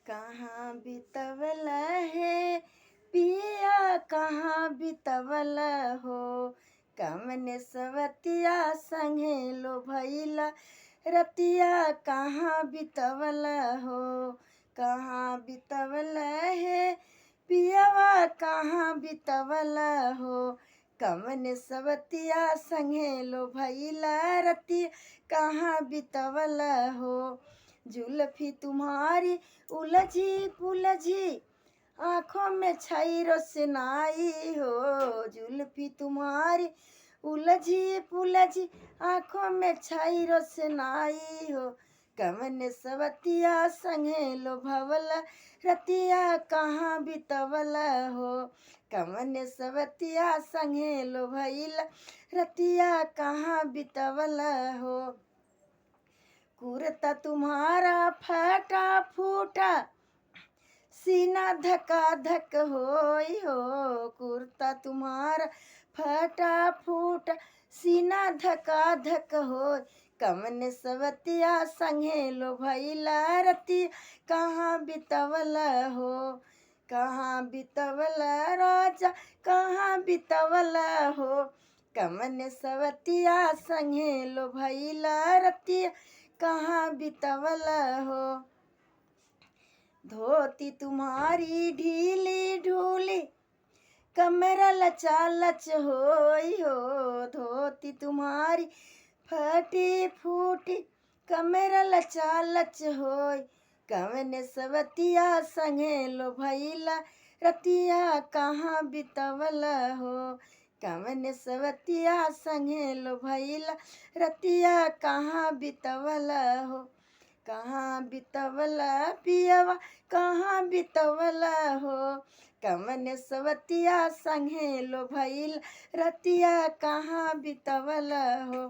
कहाँ बितवल है पिया कहाँ बितवल हो कमने सवतिया संगे लो भैला रतिया कहाँ बितवल हो कहाँ बितवल है पियावा कहाँ बितवल हो कमने सवतिया संगे लो भैला रतिया कहाँ बितवल हो जुल्फी तुम्हारी उलझी पुलझी आँखों में छई रोशनाई हो जुल्फी तुम्हारी उलझी पुलझी आँखों में छई रोशनाई हो कमन सवतिया संगे लो भवल रतिया कहाँ बितवल हो कमन सवतिया संगे लो भैल रतिया कहाँ बितवल हो कुर्ता तुम्हारा फटा फूटा सीना धका धक होई हो कुर्ता तुम्हारा फटा फूटा सीना धका धक होई कमन सवतिया संगे लो भैला रति कहाँ बितवल हो कहाँ बितवल राजा कहाँ बितवल हो कमन सवतिया संगे लो भैला रति कहाँ बितवल हो धोती तुम्हारी ढीली ढूली कमरा लचा लच होई हो धोती तुम्हारी फटी फूटी कमरा लचा लच होई कमने सवतिया संगे लो भैला रतिया कहाँ बितवल हो कमने सवतिया संगे लो भैला रतिया कहाँ बितवल हो कहाँ बितवल पियवा कहाँ बितवल हो कमन सवतिया संगे लो भैल रतिया कहाँ बितवल हो।